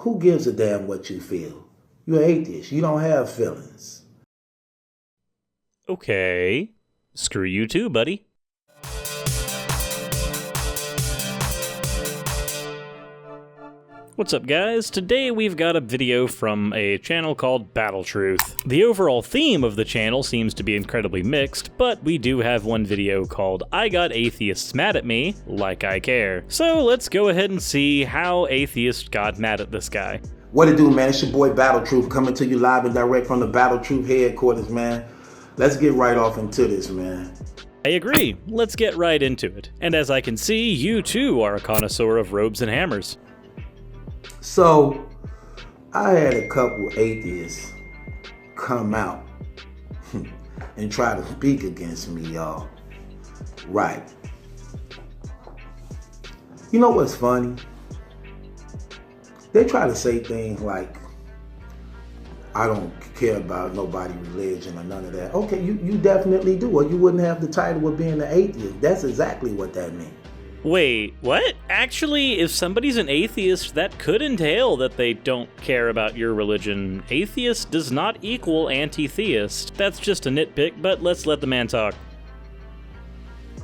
Who gives a damn what you feel? You're an atheist. You don't have feelings. Okay. Screw you too, buddy. What's up, guys? Today we've got a video from a channel called Battle Truth. The overall theme of the channel seems to be incredibly mixed, but we do have one video called I Got Atheists Mad at Me, Like I Care. So let's go ahead and see how atheists got mad at this guy. What it do, man? It's your boy Battle Truth coming to you live and direct from the Battle Truth headquarters, man. Let's get right off into this, man. I agree. Let's get right into it. And as I can see, you too are a connoisseur of robes and hammers. So, I had a couple atheists come out and try to speak against me, y'all. Right. You know what's funny? They try to say things like, I don't care about nobody's religion or none of that. Okay, you definitely do, or you wouldn't have the title of being an atheist. That's exactly what that means. Wait, what? Actually, if somebody's an atheist, that could entail that they don't care about your religion. Atheist does not equal anti-theist. That's just a nitpick, but let's let the man talk.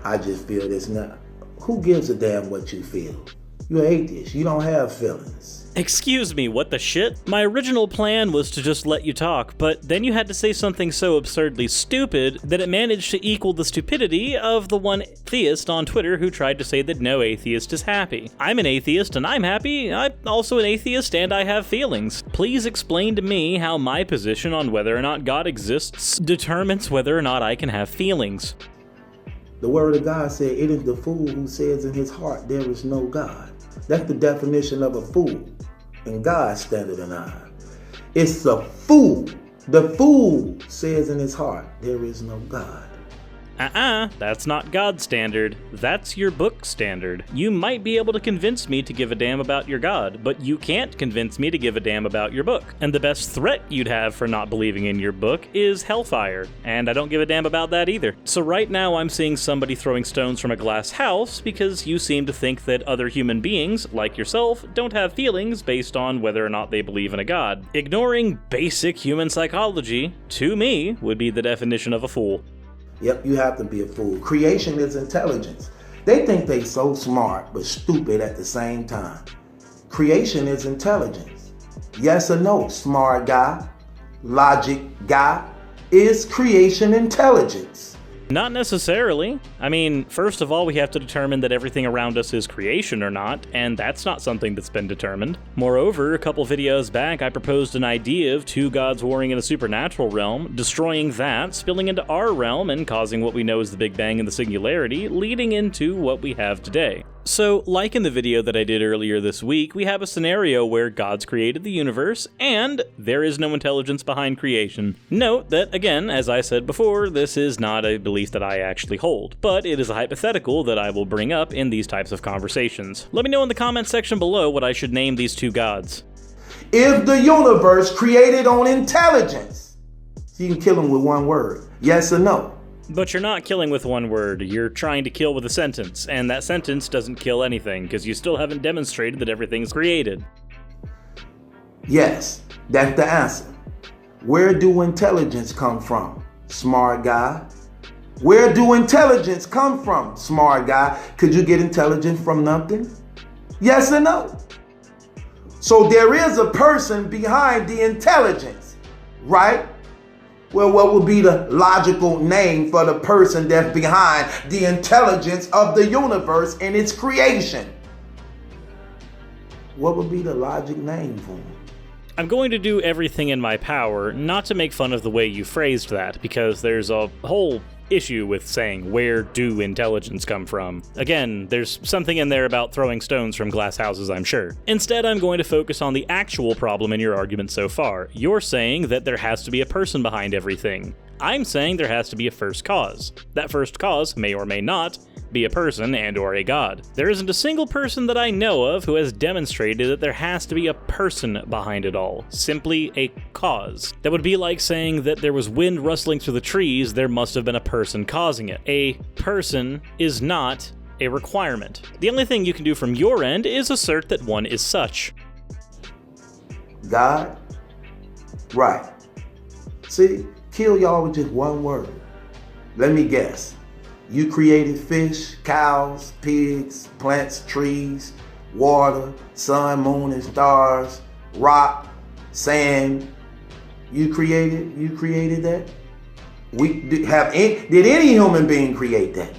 I just feel this now. Who gives a damn what you feel? You're an atheist. You don't have feelings. Excuse me, what the shit? My original plan was to just let you talk, but then you had to say something so absurdly stupid that it managed to equal the stupidity of the one theist on Twitter who tried to say that no atheist is happy. I'm an atheist and I'm happy. I'm also an atheist and I have feelings. Please explain to me how my position on whether or not God exists determines whether or not I can have feelings. The word of God said, it is the fool who says in his heart there is no God. That's the definition of a fool in God's standard and eye. It's a fool. The fool says in his heart there is no God. That's not God's standard. That's your book standard. You might be able to convince me to give a damn about your God, but you can't convince me to give a damn about your book. And the best threat you'd have for not believing in your book is hellfire, and I don't give a damn about that either. So right now I'm seeing somebody throwing stones from a glass house because you seem to think that other human beings, like yourself, don't have feelings based on whether or not they believe in a God. Ignoring basic human psychology, to me, would be the definition of a fool. Yep, you have to be a fool. Creation is intelligence. They think they so smart, but stupid at the same time. Creation is intelligence. Yes or no, smart guy, logic guy, is creation intelligence? Not necessarily. I mean, first of all, we have to determine that everything around us is creation or not, and that's not something that's been determined. Moreover, a couple videos back, I proposed an idea of two gods warring in a supernatural realm, destroying that, spilling into our realm, and causing what we know as the Big Bang and the Singularity, leading into what we have today. So, like in the video that I did earlier this week, we have a scenario where gods created the universe, and there is no intelligence behind creation. Note that, again, as I said before, this is not a belief that I actually hold, but it is a hypothetical that I will bring up in these types of conversations. Let me know in the comments section below what I should name these two gods. Is the universe created on intelligence? So you can kill them with one word, yes or no? But you're not killing with one word, you're trying to kill with a sentence, and that sentence doesn't kill anything, because you still haven't demonstrated that everything's created. Yes, that's the answer. Where do intelligence come from, smart guy? Where do intelligence come from, smart guy? Could you get intelligence from nothing? Yes or no? So there is a person behind the intelligence, right? Well, what would be the logical name for the person that's behind the intelligence of the universe and its creation? What would be the logic name for him? I'm going to do everything in my power not to make fun of the way you phrased that, because there's a whole issue with saying, where do intelligence come from? Again, there's something in there about throwing stones from glass houses, I'm sure. Instead, I'm going to focus on the actual problem in your argument so far. You're saying that there has to be a person behind everything. I'm saying there has to be a first cause. That first cause may or may not be a person and or a god. There isn't a single person that I know of who has demonstrated that there has to be a person behind it all, simply a cause. That would be like saying that there was wind rustling through the trees, there must have been a person causing it. A person is not a requirement. The only thing you can do from your end is assert that one is such. God? Right. See, kill y'all with just one word. Let me guess. You created fish, cows, pigs, plants, trees, water, sun, moon, and stars, rock, sand. You created that? Did any human being create that?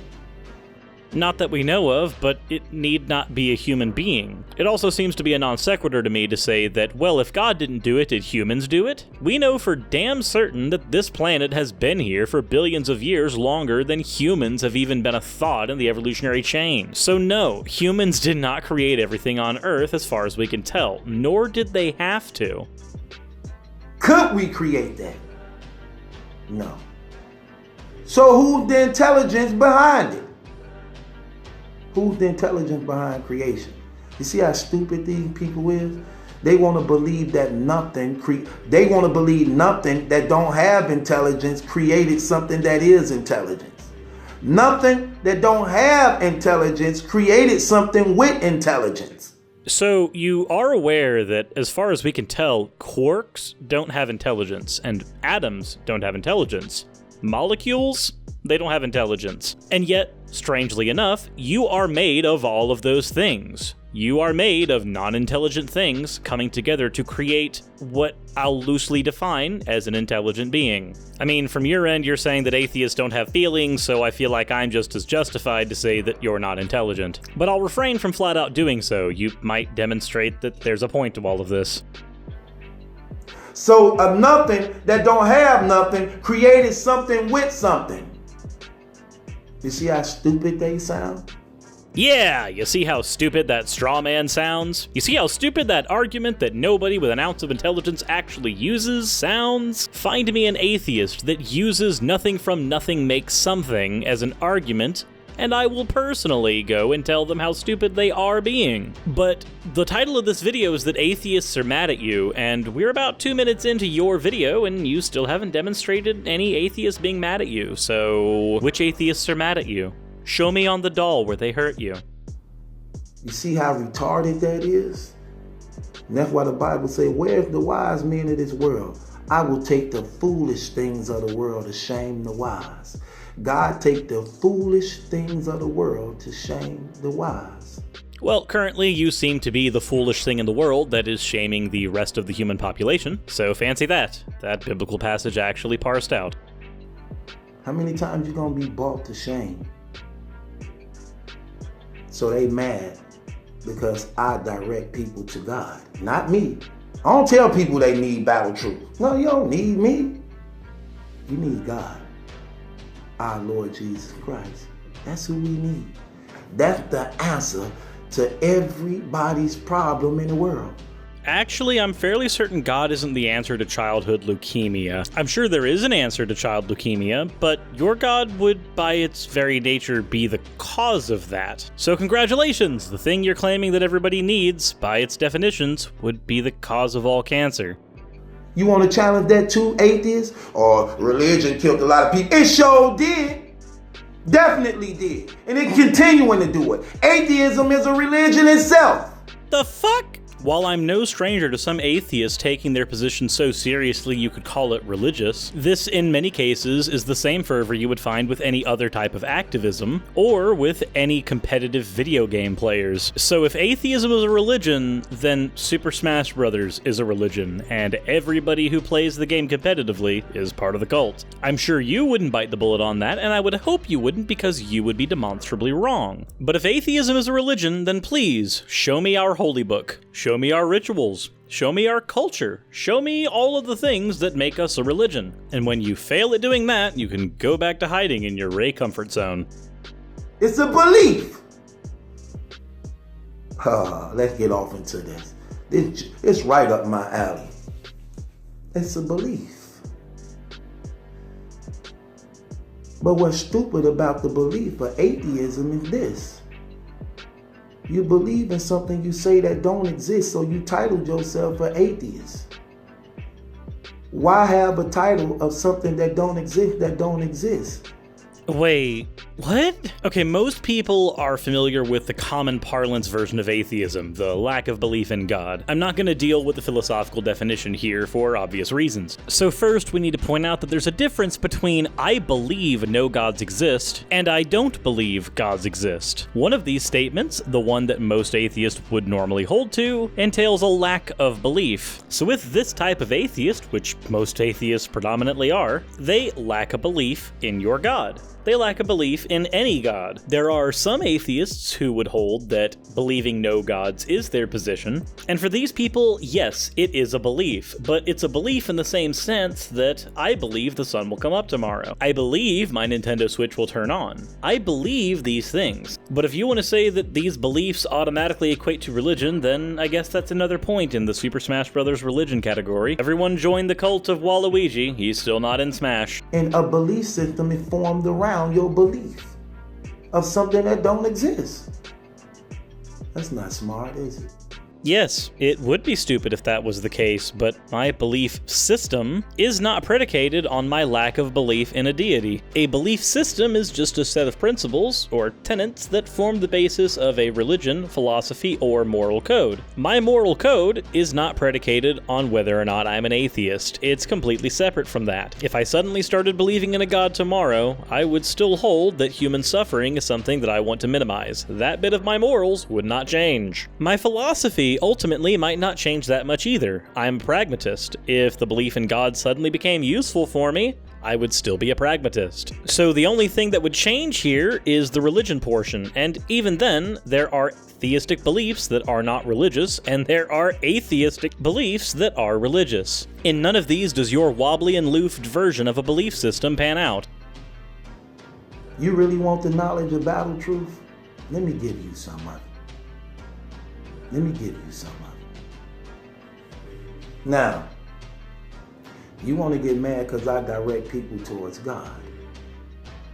Not that we know of, but it need not be a human being. It also seems to be a non sequitur to me to say that, well, if God didn't do it, did humans do it? We know for damn certain that this planet has been here for billions of years longer than humans have even been a thought in the evolutionary chain. So no, humans did not create everything on Earth as far as we can tell, nor did they have to. Could we create that? No. So who's the intelligence behind it? Who's the intelligence behind creation? You see how stupid these people is? They want to believe that nothing that don't have intelligence created something that is intelligence. Nothing that don't have intelligence created something with intelligence. So you are aware that, as far as we can tell, quarks don't have intelligence, and atoms don't have intelligence. Molecules, they don't have intelligence. And yet, strangely enough, you are made of all of those things. You are made of non-intelligent things coming together to create what I'll loosely define as an intelligent being. I mean, from your end, you're saying that atheists don't have feelings, so I feel like I'm just as justified to say that you're not intelligent. But I'll refrain from flat out doing so. You might demonstrate that there's a point to all of this. So a nothing that don't have nothing created something with something. You see how stupid they sound? Yeah, you see how stupid that straw man sounds? You see how stupid that argument that nobody with an ounce of intelligence actually uses sounds? Find me an atheist that uses nothing from nothing makes something as an argument, and I will personally go and tell them how stupid they are being. But the title of this video is that atheists are mad at you, and we're about 2 minutes into your video, and you still haven't demonstrated any atheists being mad at you. So, which atheists are mad at you? Show me on the doll where they hurt you. You see how retarded that is? And that's why the Bible says, where's the wise men of this world? I will take the foolish things of the world to shame the wise. God take the foolish things of the world to shame the wise. Well, currently you seem to be the foolish thing in the world that is shaming the rest of the human population, so fancy that. That biblical passage actually parsed out. How many times you gonna be brought to shame? So they mad because I direct people to God, not me. I don't tell people they need battle truth. No, you don't need me. You need God, our Lord Jesus Christ. That's who we need. That's the answer to everybody's problem in the world. Actually, I'm fairly certain God isn't the answer to childhood leukemia. I'm sure there is an answer to child leukemia, but your God would, by its very nature, be the cause of that. So congratulations, the thing you're claiming that everybody needs, by its definitions, would be the cause of all cancer. You want to challenge that too, atheists? Or religion killed a lot of people? It sure did. Definitely did. And it's continuing to do it. Atheism is a religion itself. The fuck? While I'm no stranger to some atheists taking their position so seriously you could call it religious, this in many cases is the same fervor you would find with any other type of activism, or with any competitive video game players. So if atheism is a religion, then Super Smash Bros. Is a religion, and everybody who plays the game competitively is part of the cult. I'm sure you wouldn't bite the bullet on that, and I would hope you wouldn't because you would be demonstrably wrong. But if atheism is a religion, then please, show me our holy book. Show me our rituals. Show me our culture. Show me all of the things that make us a religion. And when you fail at doing that, you can go back to hiding in your Ray comfort zone. It's a belief. Let's get off into this. It's right up my alley. It's a belief. But what's stupid about the belief of atheism is this. You believe in something you say that don't exist, so you titled yourself an atheist. Why have a title of something that don't exist? Wait, what? Okay, most people are familiar with the common parlance version of atheism, the lack of belief in God. I'm not going to deal with the philosophical definition here for obvious reasons. So first, we need to point out that there's a difference between I believe no gods exist and I don't believe gods exist. One of these statements, the one that most atheists would normally hold to, entails a lack of belief. So with this type of atheist, which most atheists predominantly are, they lack a belief in your God. They lack a belief in any god. There are some atheists who would hold that believing no gods is their position, and for these people, yes, it is a belief, but it's a belief in the same sense that I believe the sun will come up tomorrow. I believe my Nintendo Switch will turn on. I believe these things. But if you want to say that these beliefs automatically equate to religion, then I guess that's another point in the Super Smash Bros. Religion category. Everyone joined the cult of Waluigi, he's still not in Smash. And a belief system is formed around your belief of something that don't exist. That's not smart, is it? Yes, it would be stupid if that was the case, but my belief system is not predicated on my lack of belief in a deity. A belief system is just a set of principles, or tenets, that form the basis of a religion, philosophy, or moral code. My moral code is not predicated on whether or not I'm an atheist. It's completely separate from that. If I suddenly started believing in a god tomorrow, I would still hold that human suffering is something that I want to minimize. That bit of my morals would not change. My philosophy ultimately might not change that much either. I'm a pragmatist. If the belief in God suddenly became useful for me, I would still be a pragmatist. So the only thing that would change here is the religion portion, and even then, there are theistic beliefs that are not religious, and there are atheistic beliefs that are religious. In none of these does your wobbly and loofed version of a belief system pan out. You really want the knowledge of battle truth? Let me give you some of it. Let me give you some of it. Now, you want to get mad because I direct people towards God.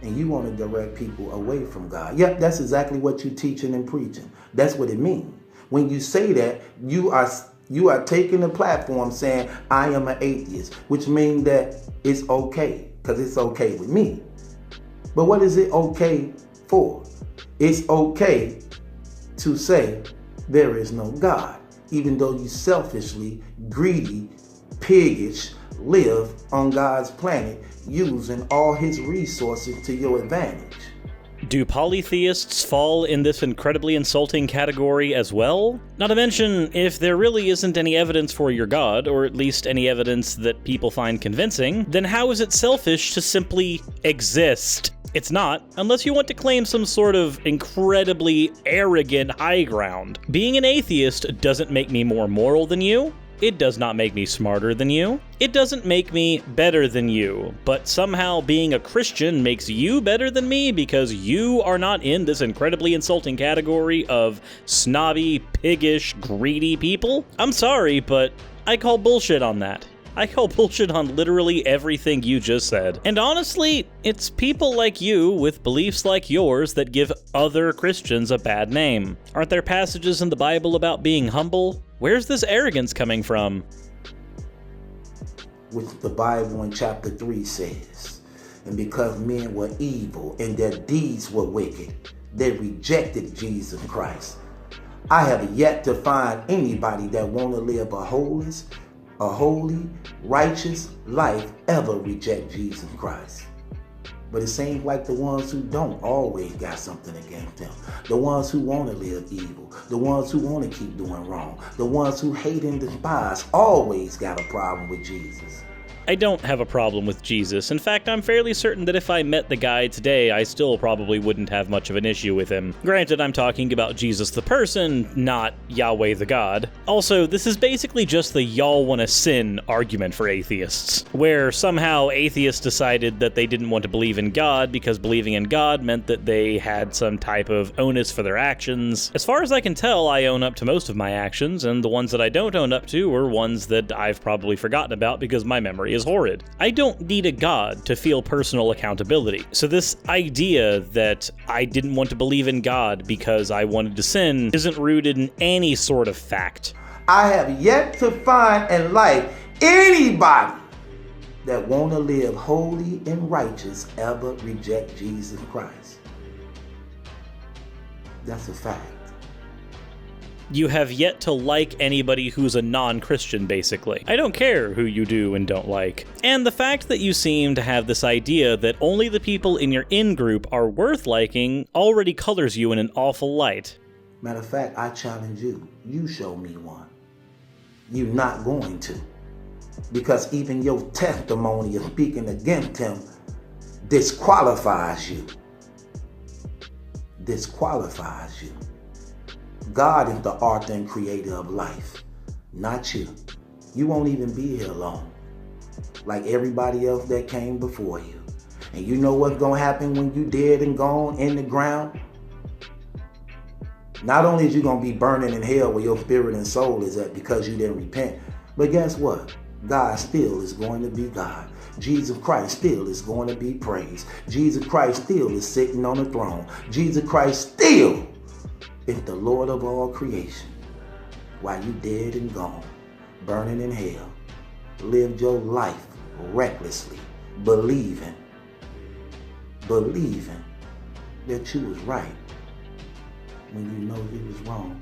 And you want to direct people away from God. Yep, that's exactly what you're teaching and preaching. That's what it means. When you say that, you are taking the platform saying, I am an atheist, which means that it's okay, because it's okay with me. But what is it okay for? It's okay to say, there is no God, even though you selfishly, greedy, piggish, live on God's planet using all his resources to your advantage. Do polytheists fall in this incredibly insulting category as well? Not to mention, if there really isn't any evidence for your god, or at least any evidence that people find convincing, then how is it selfish to simply exist? It's not, unless you want to claim some sort of incredibly arrogant high ground. Being an atheist doesn't make me more moral than you. It does not make me smarter than you. It doesn't make me better than you. But somehow being a Christian makes you better than me because you are not in this incredibly insulting category of snobby, piggish, greedy people. I'm sorry, but I call bullshit on that. I call bullshit on literally everything you just said. And honestly, it's people like you with beliefs like yours that give other Christians a bad name. Aren't there passages in the Bible about being humble? Where's this arrogance coming from? Which the Bible in chapter 3 says, and because men were evil and their deeds were wicked, they rejected Jesus Christ. I have yet to find anybody that want to live a holy, righteous life ever reject Jesus Christ. But it seems like the ones who don't always got something against them. The ones who want to live evil, the ones who want to keep doing wrong, the ones who hate and despise always got a problem with Jesus. I don't have a problem with Jesus. In fact, I'm fairly certain that if I met the guy today, I still probably wouldn't have much of an issue with him. Granted, I'm talking about Jesus the person, not Yahweh the God. Also, this is basically just the y'all wanna sin argument for atheists, where somehow atheists decided that they didn't want to believe in God because believing in God meant that they had some type of onus for their actions. As far as I can tell, I own up to most of my actions, and the ones that I don't own up to are ones that I've probably forgotten about because my memory is horrid. I don't need a god to feel personal accountability. So this idea that I didn't want to believe in God because I wanted to sin isn't rooted in any sort of fact. I have yet to find in life anybody that want to live holy and righteous ever reject Jesus Christ. That's a fact. You have yet to like anybody who's a non-Christian, basically. I don't care who you do and don't like. And the fact that you seem to have this idea that only the people in your in-group are worth liking already colors you in an awful light. Matter of fact, I challenge you. You show me one. You're not going to. Because even your testimony of speaking against him disqualifies you. Disqualifies you. God is the author and creator of life, not you. You won't even be here long, like everybody else that came before you. And you know what's gonna happen when you dead and gone in the ground? Not only is you gonna be burning in hell where your spirit and soul is at because you didn't repent, but guess what? God still is going to be God. Jesus Christ still is going to be praised. Jesus Christ still is sitting on the throne. Jesus Christ still is the Lord of all creation. While you dead and gone, burning in hell, lived your life recklessly, believing that you was right when you know you was wrong.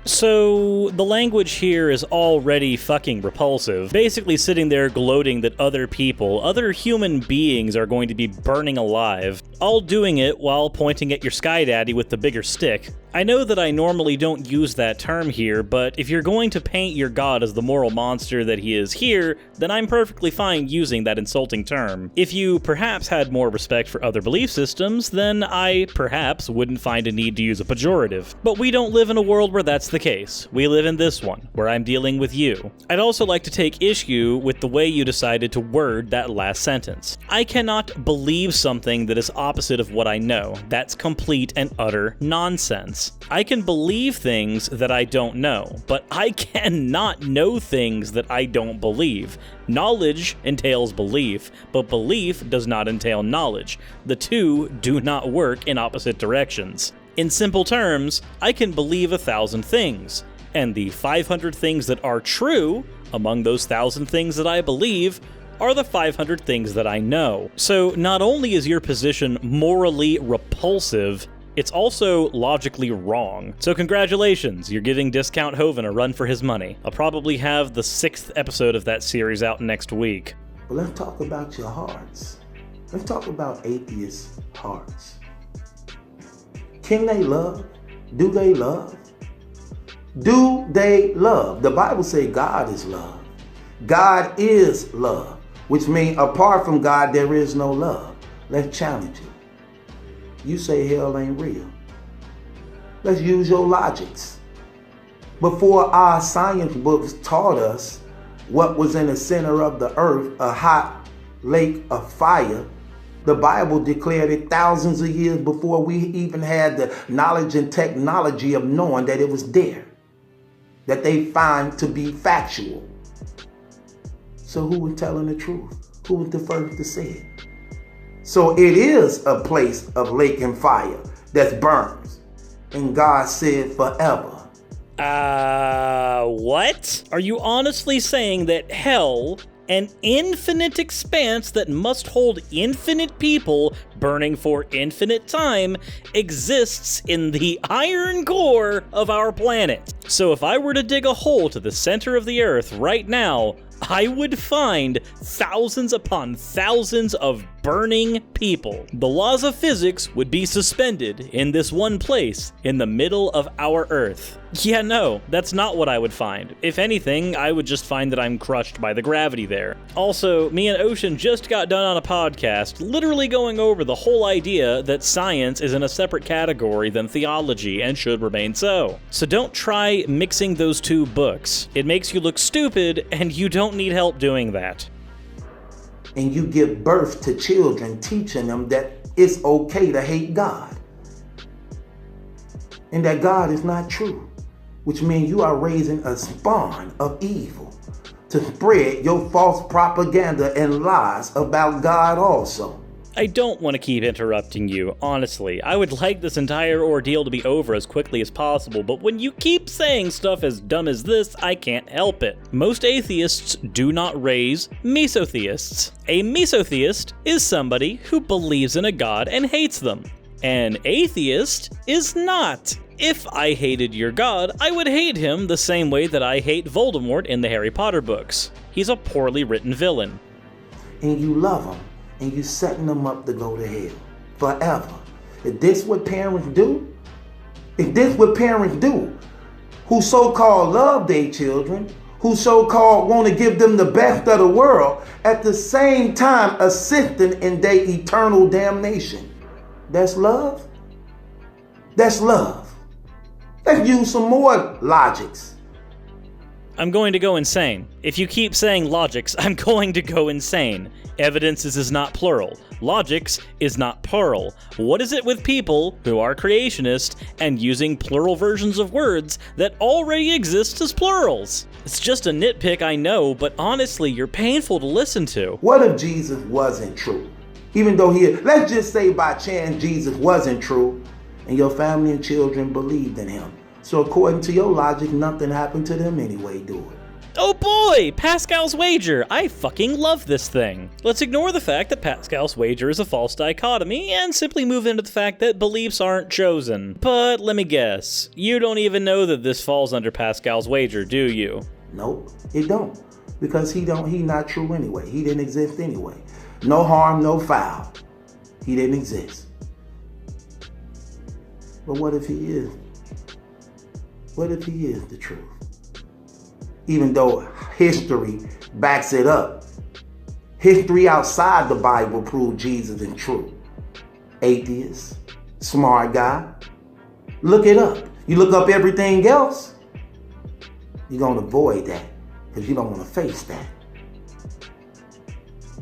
So, the language here is already fucking repulsive. Basically sitting there gloating that other people, other human beings are going to be burning alive, all doing it while pointing at your sky daddy with the bigger stick. I know that I normally don't use that term here, but if you're going to paint your god as the moral monster that he is here, then I'm perfectly fine using that insulting term. If you perhaps had more respect for other belief systems, then I perhaps wouldn't find a need to use a pejorative. But we don't live in a world where that's the case. We live in this one, where I'm dealing with you. I'd also like to take issue with the way you decided to word that last sentence. I cannot believe something that is opposite of what I know. That's complete and utter nonsense. I can believe things that I don't know, but I cannot know things that I don't believe. Knowledge entails belief, but belief does not entail knowledge. The two do not work in opposite directions. In simple terms, I can believe 1,000 things, and the 500 things that are true among those 1,000 things that I believe are the 500 things that I know. So not only is your position morally repulsive, it's also logically wrong. So congratulations, you're giving Discount Hovind a run for his money. I'll probably have the 6th episode of that series out next week. But let's talk about your hearts. Let's talk about atheists' hearts. Can they love? Do they love? Do they love? The Bible says God is love. God is love, which means apart from God, there is no love. Let's challenge it. You say hell ain't real. Let's use your logics. Before our science books taught us what was in the center of the earth, a hot lake of fire, the Bible declared it thousands of years before we even had the knowledge and technology of knowing that it was there, that they find to be factual. So who was telling the truth? Who was the first to say it? So it is a place of lake and fire that burns. And God said forever. What? Are you honestly saying that hell, an infinite expanse that must hold infinite people burning for infinite time, exists in the iron core of our planet? So if I were to dig a hole to the center of the earth right now, I would find thousands upon thousands of burning people. The laws of physics would be suspended in this one place in the middle of our Earth. Yeah, no, that's not what I would find. If anything, I would just find that I'm crushed by the gravity there. Also, me and Ocean just got done on a podcast literally going over the whole idea that science is in a separate category than theology and should remain so. So don't try mixing those two books. It makes you look stupid, and you don't need help doing that. And you give birth to children, teaching them that it's okay to hate God. And that God is not true. Which means you are raising a spawn of evil to spread your false propaganda and lies about God also. I don't want to keep interrupting you, honestly. I would like this entire ordeal to be over as quickly as possible, but when you keep saying stuff as dumb as this, I can't help it. Most atheists do not raise mesotheists. A mesotheist is somebody who believes in a god and hates them. An atheist is not. If I hated your god, I would hate him the same way that I hate Voldemort in the Harry Potter books. He's a poorly written villain. And you love them, and you setting them up to go to hell forever. If this what parents do, who so-called love their children, who so-called want to give them the best of the world, at the same time assisting in their eternal damnation. That's love? That's love. Let's use some more logics. I'm going to go insane. If you keep saying logics, I'm going to go insane. Evidences is not plural. Logics is not plural. What is it with people who are creationist and using plural versions of words that already exist as plurals? It's just a nitpick, I know, but honestly, you're painful to listen to. What if Jesus wasn't true? Even though let's just say by chance Jesus wasn't true, and your family and children believed in him. So according to your logic, nothing happened to them anyway, do it? Oh boy, Pascal's wager. I fucking love this thing. Let's ignore the fact that Pascal's wager is a false dichotomy and simply move into the fact that beliefs aren't chosen. But let me guess, you don't even know that this falls under Pascal's wager, do you? Nope, it don't. Because he not true anyway. He didn't exist anyway. No harm, no foul. He didn't exist. But what if he is? What if he is the truth? Even though history backs it up. History outside the Bible proved Jesus is true. Atheist, smart guy. Look it up. You look up everything else, you're going to avoid that because you don't want to face that.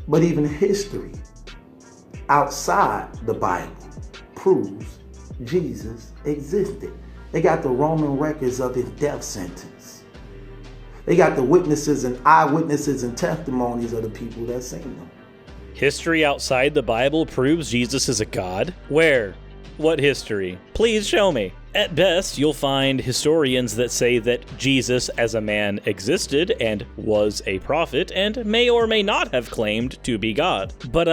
But even history outside the Bible proves Jesus existed. They got the Roman records of his death sentence. They got the witnesses and eyewitnesses and testimonies of the people that seen them. History outside the Bible proves Jesus is a god? Where? What history? Please show me. At best, you'll find historians that say that Jesus as a man existed and was a prophet and may or may not have claimed to be God. But,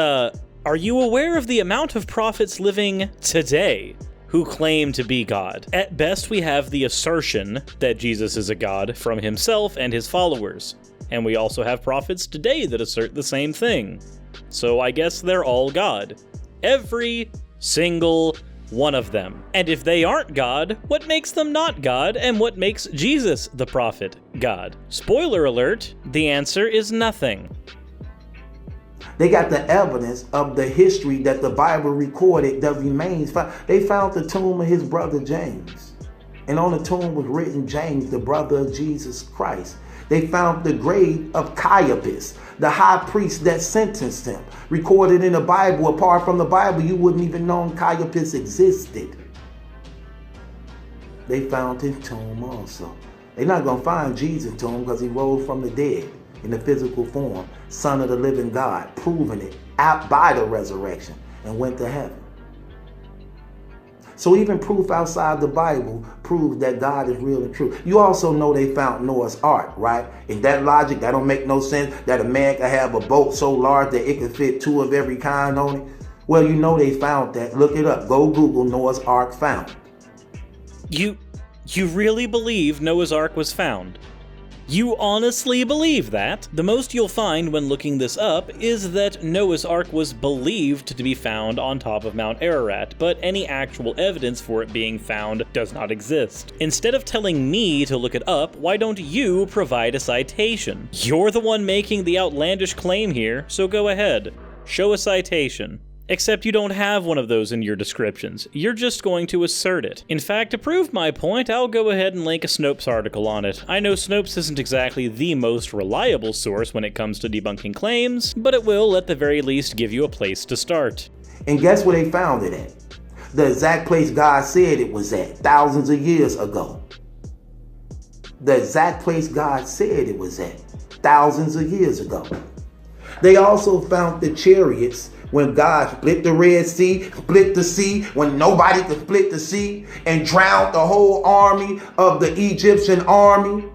are you aware of the amount of prophets living today who claim to be God? At best, we have the assertion that Jesus is a god from himself and his followers. And we also have prophets today that assert the same thing. So I guess they're all God. Every single one of them. And if they aren't God, what makes them not God, and what makes Jesus the prophet God? Spoiler alert, the answer is nothing. They got the evidence of the history that the Bible recorded that remains. They found the tomb of his brother James. And on the tomb was written James, the brother of Jesus Christ. They found the grave of Caiaphas, the high priest that sentenced him. Recorded in the Bible. Apart from the Bible, you wouldn't even know Caiaphas existed. They found his tomb also. They're not going to find Jesus' tomb because he rose from the dead in the physical form, Son of the living God, proving it out by the resurrection and went to heaven. So even proof outside the Bible proves that God is real and true. You also know they found Noah's Ark, right? In that logic, that don't make no sense that a man could have a boat so large that it could fit two of every kind on it. Well, you know they found that. Look it up. Go Google Noah's Ark found. You really believe Noah's Ark was found? You honestly believe that? The most you'll find when looking this up is that Noah's Ark was believed to be found on top of Mount Ararat, but any actual evidence for it being found does not exist. Instead of telling me to look it up, why don't you provide a citation? You're the one making the outlandish claim here, so go ahead. Show a citation. Except you don't have one of those in your descriptions. You're just going to assert it. In fact, to prove my point, I'll go ahead and link a Snopes article on it. I know Snopes isn't exactly the most reliable source when it comes to debunking claims, but it will at the very least give you a place to start. And guess where they found it at? The exact place God said it was at thousands of years ago. The exact place God said it was at thousands of years ago. They also found the chariots When God split the Red Sea, split the sea, when nobody could split the sea, and drowned the whole army of the Egyptian army,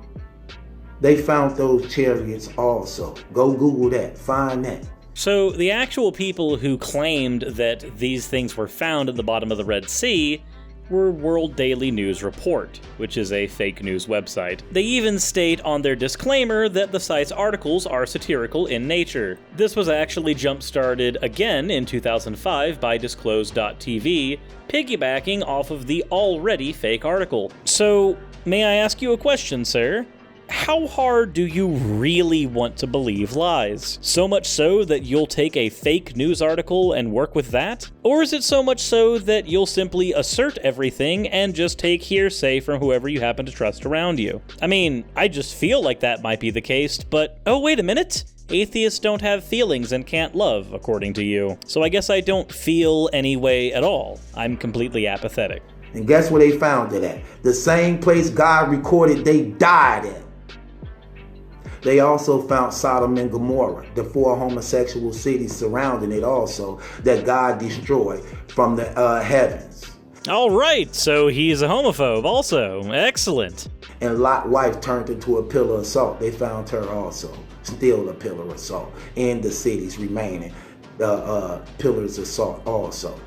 they found those chariots also. Go Google that, find that. So the actual people who claimed that these things were found at the bottom of the Red Sea were World Daily News Report, which is a fake news website. They even state on their disclaimer that the site's articles are satirical in nature. This was actually jump-started again in 2005 by Disclose.tv, piggybacking off of the already fake article. So, may I ask you a question, sir? How hard do you really want to believe lies? So much so that you'll take a fake news article and work with that? Or is it so much so that you'll simply assert everything and just take hearsay from whoever you happen to trust around you? I mean, I just feel like that might be the case, but oh, wait a minute. Atheists don't have feelings and can't love, according to you. So I guess I don't feel any way at all. I'm completely apathetic. And guess where they found it at? The same place God recorded they died at. They also found Sodom and Gomorrah, the 4 homosexual cities surrounding it also, that God destroyed from the heavens. All right, so he's a homophobe also. Excellent. And Lot's wife turned into a pillar of salt. They found her also, still a pillar of salt, in the cities remaining pillars of salt also.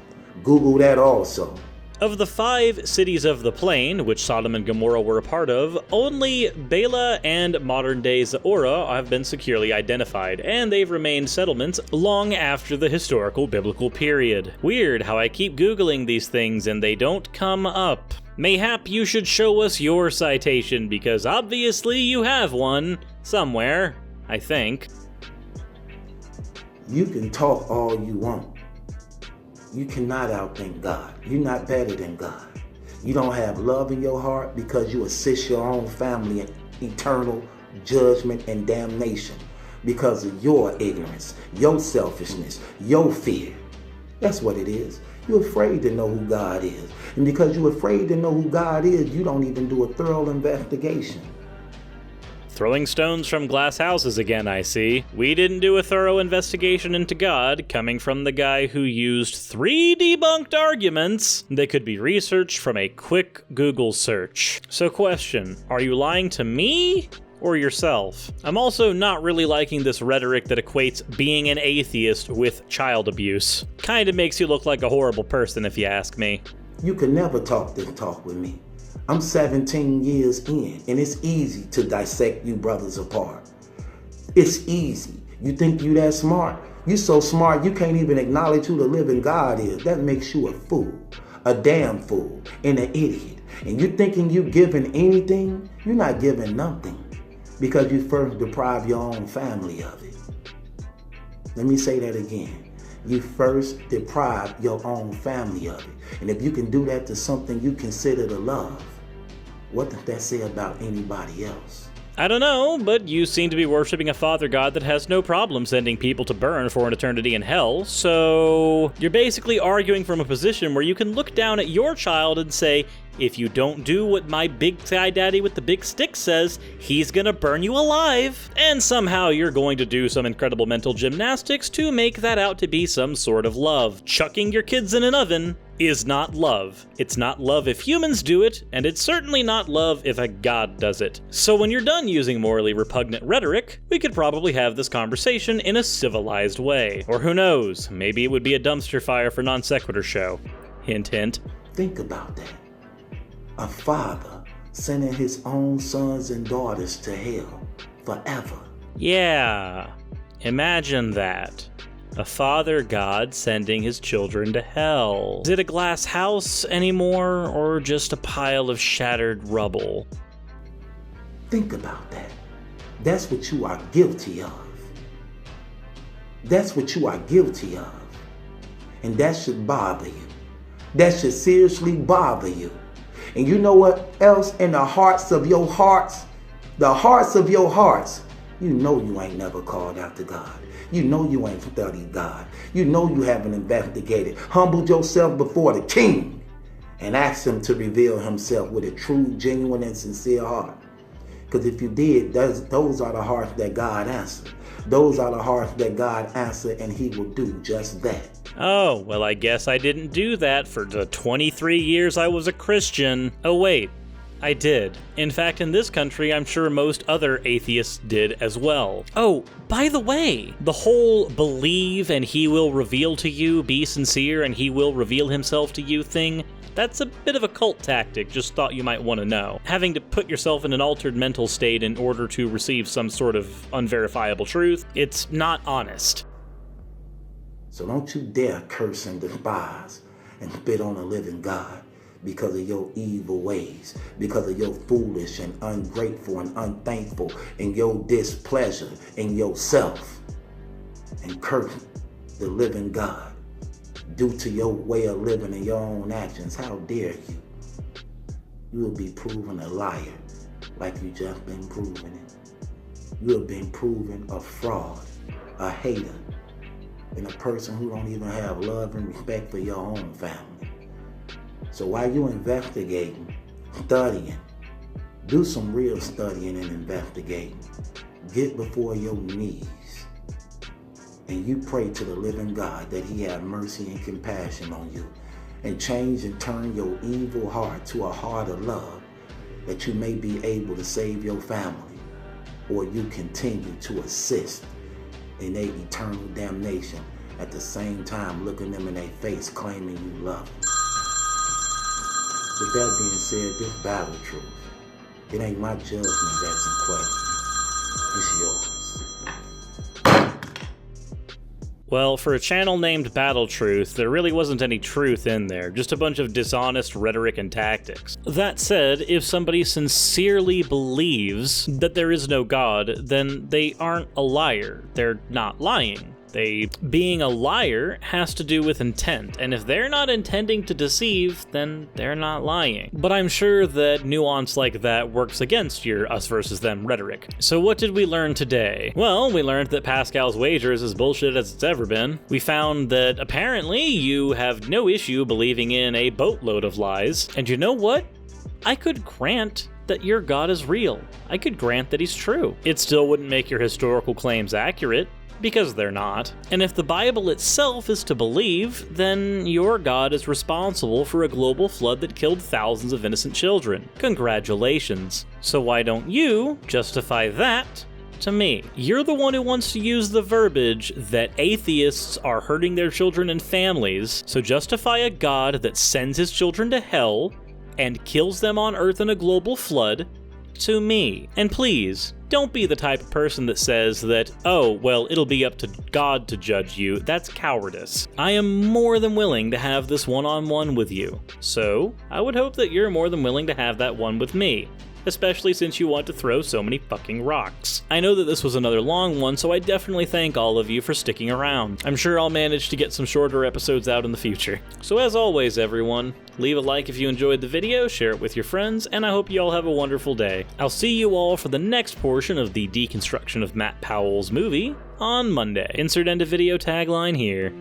Google that also. Of the 5 cities of the plain, which Sodom and Gomorrah were a part of, only Bela and modern-day Zahora have been securely identified, and they've remained settlements long after the historical biblical period. Weird how I keep Googling these things and they don't come up. Mayhap you should show us your citation, because obviously you have one somewhere, I think. You can talk all you want. You cannot outthink God. You're not better than God. You don't have love in your heart because you assist your own family in eternal judgment and damnation because of your ignorance, your selfishness, your fear. That's what it is. You're afraid to know who God is. And because you're afraid to know who God is, you don't even do a thorough investigation. Throwing stones from glass houses again, I see. We didn't do a thorough investigation into God, coming from the guy who used 3 debunked arguments that could be researched from a quick Google search. So question, are you lying to me or yourself? I'm also not really liking this rhetoric that equates being an atheist with child abuse. Kinda makes you look like a horrible person if you ask me. You can never talk this talk with me. I'm 17 years in, and it's easy to dissect you brothers apart. It's easy. You think you that smart? You so smart you can't even acknowledge who the living God is. That makes you a fool, a damn fool, and an idiot. And you thinking you giving anything? You're not giving nothing because you first deprive your own family of it. Let me say that again. You first deprive your own family of it. And if you can do that to something you consider to love, what does that say about anybody else? I don't know, but you seem to be worshiping a father god that has no problem sending people to burn for an eternity in hell, so you're basically arguing from a position where you can look down at your child and say, if you don't do what my big guy daddy with the big stick says, he's gonna burn you alive. And somehow you're going to do some incredible mental gymnastics to make that out to be some sort of love. Chucking your kids in an oven is not love. It's not love if humans do it, and it's certainly not love if a god does it. So when you're done using morally repugnant rhetoric, we could probably have this conversation in a civilized way. Or who knows, maybe it would be a dumpster fire for non sequitur show. Hint, hint. Think about that. A father sending his own sons and daughters to hell forever. Yeah, imagine that. A father god sending his children to hell. Is it a glass house anymore, or just a pile of shattered rubble? Think about that. That's what you are guilty of. That's what you are guilty of. And that should bother you. That should seriously bother you. And you know what else? In the hearts of your hearts, the hearts of your hearts, you know you ain't never called out to God. You know you ain't studied God. You know you haven't investigated. Humbled yourself before the King and asked him to reveal himself with a true, genuine, and sincere heart. Because if you did, those are the hearts that God answered. Those are the hearts that God answered, and he will do just that. Oh, well, I guess I didn't do that for the 23 years I was a Christian. Oh, wait. I did. In fact, in this country, I'm sure most other atheists did as well. Oh, by the way, the whole believe and he will reveal to you, be sincere and he will reveal himself to you thing, that's a bit of a cult tactic, just thought you might want to know. Having to put yourself in an altered mental state in order to receive some sort of unverifiable truth, it's not honest. So don't you dare curse and despise and spit on the living God because of your evil ways, because of your foolish and ungrateful and unthankful and your displeasure in yourself, and curse the living God due to your way of living and your own actions. How dare you? You will be proven a liar like you just been proven it. You have been proven a fraud, a hater, and a person who don't even have love and respect for your own family. So while you investigating, studying, do some real studying and investigating. Get before your knees and you pray to the living God that he have mercy and compassion on you and change and turn your evil heart to a heart of love, that you may be able to save your family, or you continue to assist in their eternal damnation, at the same time looking them in their face claiming you love them. With that being said, this battle truth, it ain't my judgment that's in question. It's yours. Well, for a channel named Battle Truth, there really wasn't any truth in there, just a bunch of dishonest rhetoric and tactics. That said, if somebody sincerely believes that there is no God, then they aren't a liar. They're not lying. Being a liar has to do with intent, and if they're not intending to deceive, then they're not lying. But I'm sure that nuance like that works against your us versus them rhetoric. So what did we learn today? Well, we learned that Pascal's wager is as bullshit as it's ever been. We found that apparently you have no issue believing in a boatload of lies, and you know what? I could grant that your God is real. I could grant that he's true. It still wouldn't make your historical claims accurate, because they're not. And if the Bible itself is to believe, then your God is responsible for a global flood that killed thousands of innocent children. Congratulations. So why don't you justify that to me? You're the one who wants to use the verbiage that atheists are hurting their children and families, so justify a God that sends his children to hell and kills them on Earth in a global flood to me. And please, don't be the type of person that says that, oh, well, it'll be up to God to judge you. That's cowardice. I am more than willing to have this one-on-one with you. So, I would hope that you're more than willing to have that one with me, especially since you want to throw so many fucking rocks. I know that this was another long one, so I definitely thank all of you for sticking around. I'm sure I'll manage to get some shorter episodes out in the future. So as always, everyone, leave a like if you enjoyed the video, share it with your friends, and I hope you all have a wonderful day. I'll see you all for the next portion of the deconstruction of Matt Powell's movie on Monday. Insert end of video tagline here.